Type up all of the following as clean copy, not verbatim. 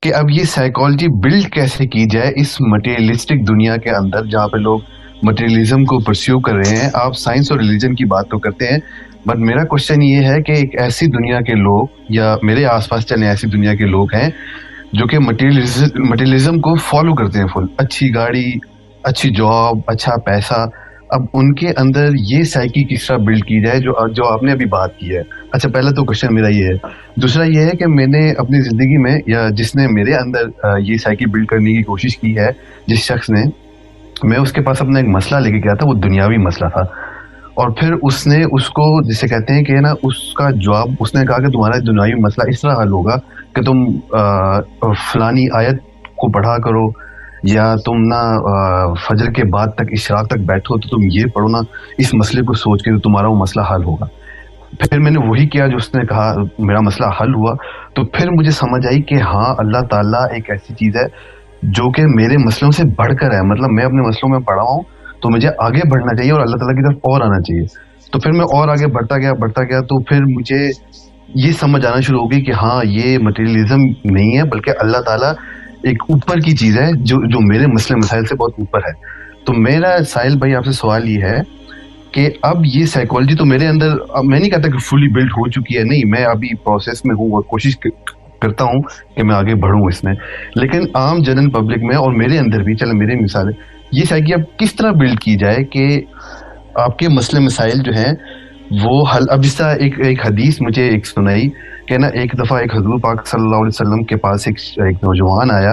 کہ اب یہ سائیکالوجی بلڈ کیسے کی جائے اس مٹیریلسٹک دنیا کے اندر جہاں پہ لوگ مٹیریلزم کو پرسیو کر رہے ہیں. آپ سائنس اور ریلیجن کی بات تو کرتے ہیں, بٹ میرا کوشچن یہ ہے کہ ایک ایسی دنیا کے لوگ یا میرے آس پاس چلے ایسی دنیا کے لوگ ہیں جو کہ مٹیریلزم کو فالو کرتے ہیں فل, اچھی گاڑی, اچھی جاب, اچھا پیسہ. اب ان کے اندر یہ سائیکی کس طرح بلڈ کی جائے جو آپ نے ابھی بات کی ہے. اچھا, پہلا تو کوشچن میرا یہ ہے. دوسرا یہ ہے کہ میں نے اپنی زندگی میں یا جس نے میرے اندر یہ سائیکی بلڈ کرنے کی کوشش کی ہے, جس شخص نے, میں اس کے پاس اپنا ایک مسئلہ لے کے گیا تھا, وہ دنیاوی مسئلہ تھا, اور پھر اس نے اس کو جسے کہتے ہیں کہ نا اس کا جواب اس نے کہا کہ تمہارا دنیاوی مسئلہ اس طرح حل ہوگا کہ تم فلانی آیت کو پڑھا کرو, یا تم نا فجر کے بعد تک اشراق تک بیٹھو تو تم یہ پڑھو نا, اس مسئلے کو سوچ کے تو تمہارا وہ مسئلہ حل ہوگا. پھر میں نے وہی کیا جو اس نے کہا, میرا مسئلہ حل ہوا. تو پھر مجھے سمجھ آئی کہ ہاں اللہ تعالیٰ ایک ایسی چیز ہے جو کہ میرے مسئلوں سے بڑھ کر ہے. مطلب میں اپنے مسئلوں میں پڑا ہوں تو مجھے آگے بڑھنا چاہیے اور اللہ تعالیٰ کی طرف اور آنا چاہیے. تو پھر میں اور آگے بڑھتا گیا تو پھر مجھے یہ سمجھ آنا شروع ہو گئی کہ ہاں یہ مٹیریلزم نہیں ہے بلکہ اللہ تعالیٰ ایک اوپر کی چیز ہے جو میرے مسئلے مسائل سے بہت اوپر ہے. تو میرا ساحل بھائی آپ سے سوال یہ ہے کہ اب یہ سائیکالوجی تو میرے اندر, میں نہیں کہتا کہ فلی بلڈ ہو چکی ہے, نہیں, میں ابھی پروسیس میں ہوں اور کوشش کرتا ہوں کہ میں آگے بڑھوں اس میں, لیکن عام جنرل پبلک میں اور میرے اندر بھی, چلو میری مثال ہے, یہ سائیکی اب کس طرح بلڈ کی جائے کہ آپ کے مسئلے مسائل جو ہیں وہ حل. اب جس طرح ایک حدیث مجھے ایک سنائی کہ نا ایک دفعہ ایک حضور پاک صلی اللہ علیہ وسلم کے پاس ایک نوجوان آیا,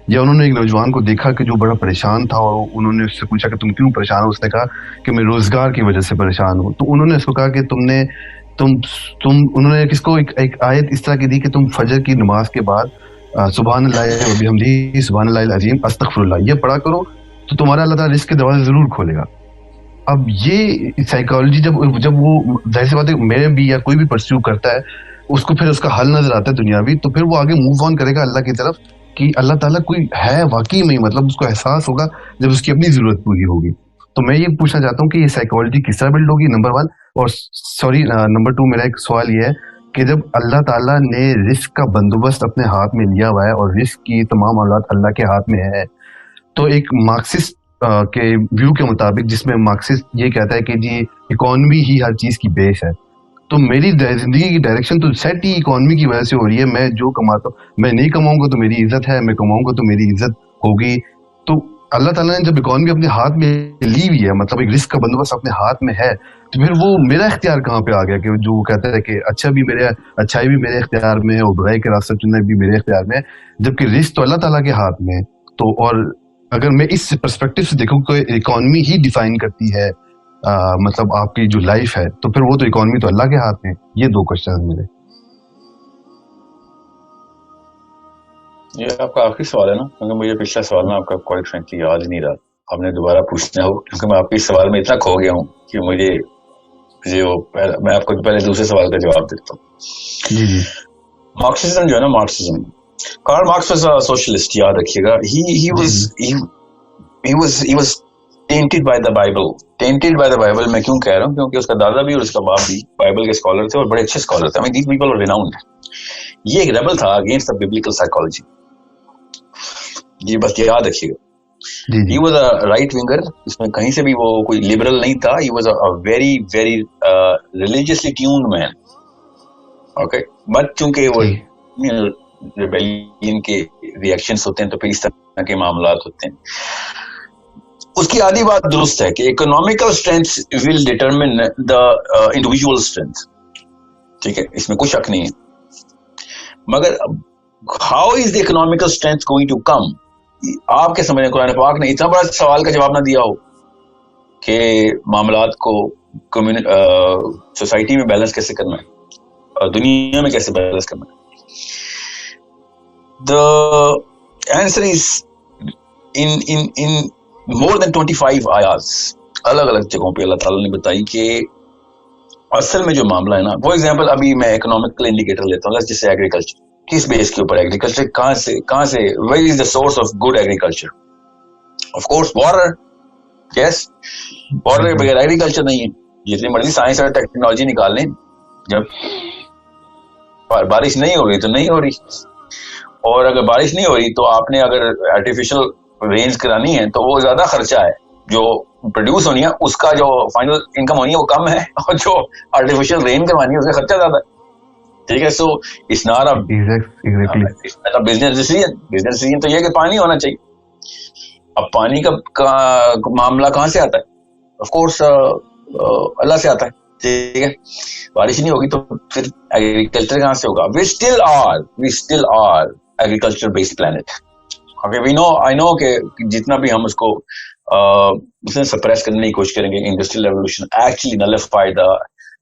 یا انہوں نے ایک نوجوان کو دیکھا کہ جو بڑا پریشان تھا, اور انہوں نے اس سے پوچھا کہ تم کیوں پریشان ہو. اس نے کہا کہ میں روزگار کی وجہ سے پریشان ہوں. تو انہوں نے اس کو کہا کہ انہوں نے کس کو ایک آیت اس طرح کی دی کہ تم فجر کی نماز کے بعد سبحان اللہ و بحمدہ سبحان اللہ العظیم استغفر اللہ یہ پڑھا کرو تو تمہارا اللہ تعالیٰ رزق کے دروازے ضرور کھولے گا. اب یہ سائیکالوجی جب وہ ظاہر سی بات ہے میرے بھی یا کوئی بھی پرسیو کرتا ہے, اس کو پھر اس کا حل نظر آتا ہے دنیاوی, تو پھر وہ آگے موو آن کرے گا اللہ کی طرف کہ اللہ تعالیٰ کوئی ہے واقعی میں, مطلب اس کو احساس ہوگا جب اس کی اپنی ضرورت پوری ہوگی. تو میں یہ پوچھنا چاہتا ہوں کہ یہ سائیکالوجی کس طرح بلڈ ہوگی, نمبر 1. اور نمبر 2 میرا ایک سوال یہ ہے کہ جب اللہ تعالیٰ نے رزق کا بندوبست اپنے ہاتھ میں لیا ہوا ہے اور رزق کی تمام اولاد اللہ کے ہاتھ میں ہے, تو ایک مارکسسٹ کے ویو کے مطابق, جس میں مارکسسٹ یہ کہتا ہے کہ جی اکانومی ہی ہر چیز کی بیس ہے, تو میری زندگی کی ڈائریکشن تو سیٹ ہی اکانومی کی وجہ سے ہو رہی ہے. میں جو کماتا ہوں, میں نہیں کماؤں گا تو میری عزت ہے, میں کماؤں گا تو میری عزت ہوگی. تو اللہ تعالیٰ نے جب اکانومی اپنے ہاتھ میں لی ہوئی ہے, مطلب ایک رزق کا بندوبست اپنے ہاتھ میں ہے, تو پھر وہ میرا اختیار کہاں پہ آ گیا کہ جو کہتا ہے کہ اچھائی بھی میرے اختیار میں ہے اور برائی کے راستہ چننا بھی میرے اختیار میں ہے, جبکہ رزق تو اللہ تعالیٰ کے ہاتھ میں ہے. تو اور اگر میں اس پرسپیکٹو سے دیکھوں کہ اکانومی ہی ڈیفائن کرتی ہے مطلب آپ کی جو لائف ہے, تو پھر وہ تو اکانومی تو اللہ کے ہاتھ میں. یہ 2 کوشچن میرے. یہ آپ کا آخری سوال ہے نا, کیونکہ مجھے پچھلا سوال نا آپ کا کوائٹ فرینکلی یاد ہی نہیں رہا, آپ نے دوبارہ پوچھنا ہو, کیونکہ میں آپ کے سوال میں اتنا کھو گیا ہوں کہ میں آپ کو پہلے دوسرے سوال کا جواب دیتا ہوں. جی مارکسزم جو ہے نا, Marxism, Karl Marx was a socialist, یاد رکھیے گا. he was tainted by the Bible. میں کیوں کہہ رہا ہوں, کیونکہ اس کا دادا بھی اور اس کا باپ بھی بائبل کے اسکالر تھے اور بڑے اچھے اسکالر تھے. I mean, these people are renowned. یہ ایک ریبل تھا اگینسٹ the biblical psychology. یہ بس یاد رکھیے گا. He was a right winger. اس میں کہیں سے بھی وہ کوئی لبرل نہیں تھا. He was a very very religiously tuned man. Okay, but چونکہ وہ ریبیلین کے ریئیکشنز ہوتے ہیں تو پھر اس طرح کے معاملات ہوتے ہیں. اس کی آدھی بات درست ہے کہ economical strength will determine the individual strength. ٹھیک ہے, اس میں کوئی شک نہیں ہے, مگر how is the economical strength going to come. آپ کے سمجھ قرآن پاک نے اتنا بڑا سوال کا جواب نہ دیا ہو کہ معاملات کو سوسائٹی میں بیلنس کیسے کرنا ہے اور دنیا میں کیسے بیلنس کرنا ہے. The answer is in more than 25 آیات الگ الگ جگہوں پہ اللہ تعالیٰ نے بتائی کہ اصل میں جو معاملہ ہے نا, فار ایگزامپل ابھی میں اکنامیکل انڈیکیٹر لیتا ہوں, جیسے ایگریکلچر, کس بیس کے اوپر ایگریکلچر, کہاں سے where is the source of good agriculture? Of course water. Yes, water کے بغیر ایگریکلچر نہیں ہے. جتنی مرضی سائنس اور ٹیکنالوجی نکال لیں, جب بارش نہیں ہو رہی تو نہیں ہو رہی. اور اگر بارش نہیں ہو رہی تو آپ نے اگر آرٹیفیشل رینز کرانی ہے تو وہ زیادہ خرچہ ہے, جو پروڈیوس ہونی ہے اس کا جو فائنل انکم ہونی ہے وہ کم ہے, اور جو آرٹیفیشل رین کروانی ہے اس کا خرچہ زیادہ ہے. ٹھیک ہے, so it's not a business decision تو یہ کہ پانی ہونا چاہیے. اب پانی کا معاملہ کہاں سے آتا ہے؟ آف کورس اللہ سے آتا ہے. ٹھیک ہے, بارش نہیں ہوگی تو پھر ایگریکلچر کہاں سے ہوگا؟ We still are agriculture based plant. I know کہ جتنا بھی ہم اس کو سپریس کرنے کی کوشش کریں گے, industrial revolution actually nullify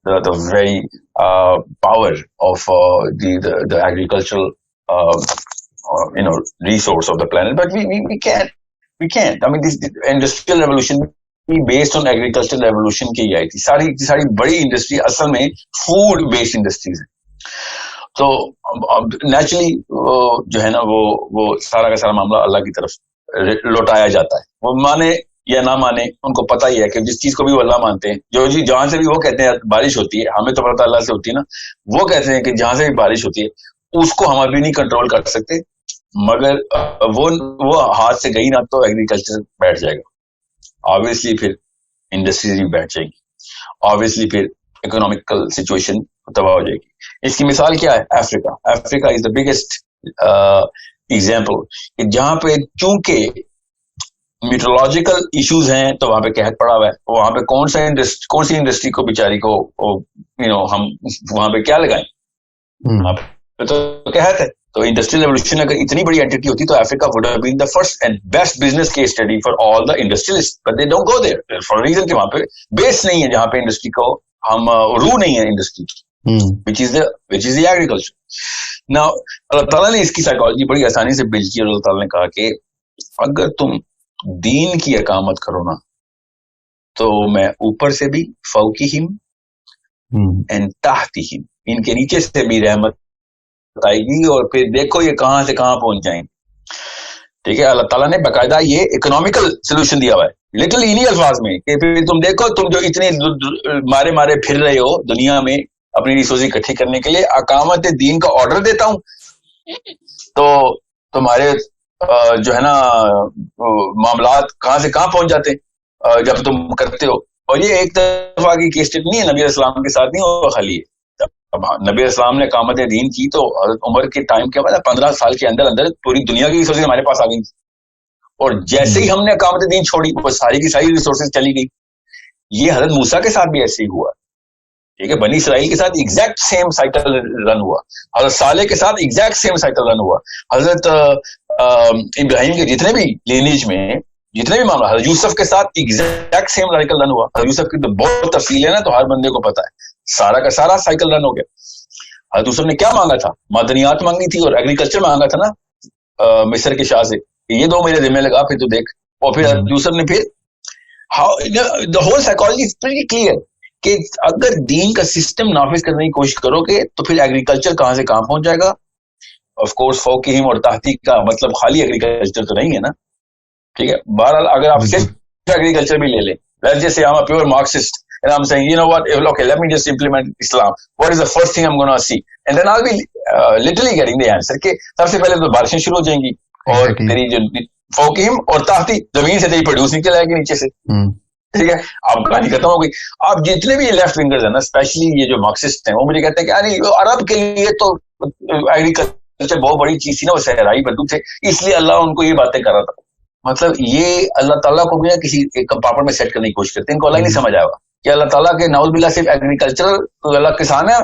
the very power of the agricultural resource of the planet, but we can't. I mean, this industrial revolution based on agricultural revolution کی آئی تھی. ساری بڑی انڈسٹری اصل میں فوڈ بیسڈ انڈسٹریز ہیں. تو نیچرلی جو ہے نا وہ سارا کا سارا معاملہ اللہ کی طرف لوٹایا جاتا ہے. وہ مانے یا نہ مانے, ان کو پتہ ہی ہے کہ جس چیز کو بھی وہ اللہ مانتے ہیں, جو جی جہاں سے بھی وہ کہتے ہیں بارش ہوتی ہے, ہمیں تو پتہ اللہ سے ہوتی ہے نا, وہ کہتے ہیں کہ جہاں سے بھی بارش ہوتی ہے اس کو ہم ابھی نہیں کنٹرول کر سکتے, مگر وہ ہاتھ سے گئی نا تو ایگریکلچر بیٹھ جائے گا, آبویسلی پھر انڈسٹریز بھی بیٹھ جائے گی, آبویسلی پھر اکنامیکل سچویشن تباہ ہو جائے گی. اس کی مثال کیا ہے؟ افریقہ از دا بگیسٹ ایگزامپل, کہ جہاں پہ چونکہ میٹرولوجیکل ایشوز ہیں تو وہاں پہ قحط پڑا ہوا ہے. وہاں پہ کون سی انڈسٹری کو بیچاری کو ہم وہاں پہ کیا لگائیں؟ وہاں پہ تو قحط ہے. تو انڈسٹریل ریولوشن اگر اتنی بڑی اینٹی ہوتی تو افریقہ would have been the first and best business case study for all the industrialists, but they don't go there for a reason کہ وہاں پہ بیس نہیں ہے جہاں پہ انڈسٹری کو ہم روح نہیں ہے انڈسٹری کی, which is the agriculture. Now اللہ تعالیٰ نے اس کی سائیکالوجی بڑی آسانی سے بلڈ کی, اور اللہ تعالیٰ نے کہا کہ اگر تم دین کی اقامت کرو نا تو میں اوپر سے بھی فوقہم اینڈ تحتہم, ان کے نیچے سے بھی رحمت آئے گی, اور پھر دیکھو یہ کہاں سے کہاں پہنچ جائیں. ٹھیک ہے, اللہ تعالیٰ نے باقاعدہ یہ اکنامیکل سولوشن دیا ہوا ہے, لٹرلی انہی الفاظ میں, کہ پھر تم دیکھو تم جو اتنے مارے پھر رہے ہو دنیا میں اپنی ریسورسز اکٹھی کرنے کے لیے, اقامت دین کا آرڈر دیتا ہوں تو تمہارے جو ہے نا معاملات کہاں سے کہاں پہنچ جاتے ہیں جب تم کرتے ہو. اور یہ ایک دفعہ کی کیس اسٹڈی نہیں ہے, نبی علیہ السلام کے ساتھ نہیں ہوا خالی. اب نبی علیہ السلام نے اقامت دین کی تو حضرت عمر کے ٹائم کے بعد 15 سال کے اندر پوری دنیا کی ریسورسز ہمارے پاس آ گئی, اور جیسے ہی ہم نے اقامت دین چھوڑی وہ ساری کی ساری ریسورسز چلی گئی. یہ حضرت موسیٰ کے ساتھ بھی ایسے ہی ہوا. ٹھیک ہے, بنی اسرائیل کے ساتھ ایگزیکٹ سیم سائیکل رن ہوا, حضرت صالح کے ساتھ ایگزیکٹ سیم سائیکل رن ہوا, حضرت ابراہیم کے جتنے بھی لینیج میں جتنے بھی معاملہ, حضرت یوسف کے ساتھ ایگزیکٹ سیم سائیکل رن ہوا. حضرت یوسف کی تو بہت تفصیل ہے نا, تو ہر بندے کو پتا ہے, سارا کا سارا سائیکل رن ہو گیا. حضرت یوسف نے کیا مانگا تھا؟ معدنیات مانگی تھی اور ایگریکلچر مانگا تھا نا مصر کے شاہ سے, یہ دو میرے ذمہ لگا پھر تو دیکھ. اور پھر حضرت یوسف نے پھر the whole psychology is pretty clear کہ اگر دین کا سسٹم نافذ کرنے کی کوشش کرو گے تو پھر ایگریکلچر کہاں سے کہاں پہنچ جائے گا. آف کورس فوقہم اور تحتہم کا مطلب خالی ایگریکلچر تو نہیں ہے نا. ٹھیک ہے, بہرحال اگر آپ صرف ایگریکلچر بھی لے لیں, let's just say I'm a pure Marxist and I'm saying, you know what, okay, let me just implement Islam. What is the first thing I'm going to see? And then I'll be literally getting the answer کہ سب سے پہلے تو بارشیں شروع ہو جائیں گی, اور تیری جو فوقہم اور تحتی زمین سے تیری پروڈیوس نکل جائے گی نیچے سے. ٹھیک ہے, اب کہانی ختم ہو گئی. اب جتنے بھی یہ لیفٹ ونگرز ہیں نا, اسپیشلی یہ جو مارکسسٹ ہیں, وہ مجھے کہتے ہیں کہ یعنی عرب کے لیے تو ایگریکلچر بہت بڑی چیز تھی نا, وہ صحرائی بدو تھے, اس لیے اللہ ان کو یہ باتیں کر رہا تھا. مطلب یہ اللہ تعالیٰ کو بھی کسی ایک کمپارٹمنٹ میں سیٹ کرنے کی کوشش کرتے ہیں, ان کو اللہ نہیں سمجھ آیا ہوا کہ اللہ تعالیٰ کے نعوذ باللہ صرف ایگریکلچر اللہ کسان ہے.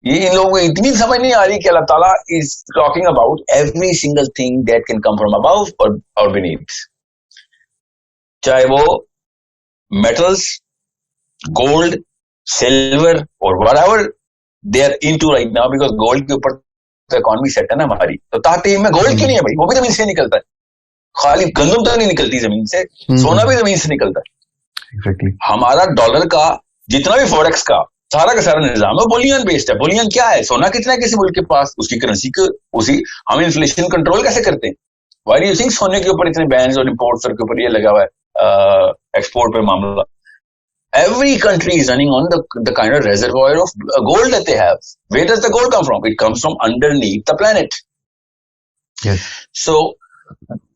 یہ ان لوگوں کو اتنی سمجھ نہیں آ رہی کہ اللہ تعالیٰ is talking about every single thing that can come from above اور بینیتھ, چاہے وہ metals, gold, silver or whatever they are into right now, because gold کے اوپر تو اکانومی سیٹ ہے نا ہماری. تو تحتیم میں گولڈ کیوں نہیں ہے بھائی؟ وہ بھی زمین سے نکلتا ہے, خالی گندم تو نہیں نکلتی زمین سے, سونا بھی زمین سے نکلتا ہے. ہمارا ڈالر کا جتنا بھی فوریکس کا سارا کا سارا نظام ہے بولین بیسڈ ہے. بولین کیا ہے؟ سونا کتنا ہے کسی ملک کے پاس, اس کی کرنسی کو اسی ہم انفلیشن کنٹرول کیسے کرتے ہیں؟ وائی یو تھنک سونے کے اوپر اتنے بینز اور امپورٹس کے اوپر یہ لگا ہوا ہے ایکسپورٹ پہ معاملہ. Every country is running on the kind of reservoir of gold that they have. Where does the gold come from? It comes from underneath the planet. Yes. So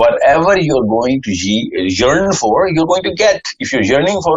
whatever you're going to yearn for you're going to get. if you're yearning for,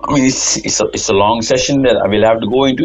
I mean, it's a long session that I will have to go into,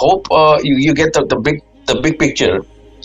hope you get the big picture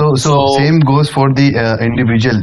So same goes for the individual.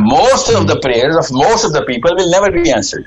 Most of the prayers of most of the people will never be answered.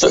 So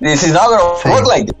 This is not going to work like that.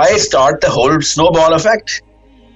I start the whole snowball effect.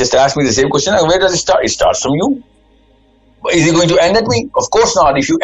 just ask me the same question, where does it start? It starts from you. Is it going to end at me? Of course not. If you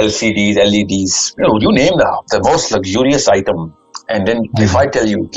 LCDs, LEDs, you name the most luxurious item, and then if I tell you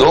2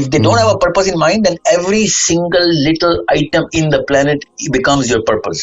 If they don't have a purpose in mind, then every single little item in the planet becomes your purpose.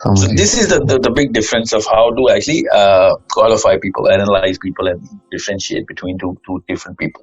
So this is the big difference of how to actually qualify people, analyze people, and differentiate between two different people.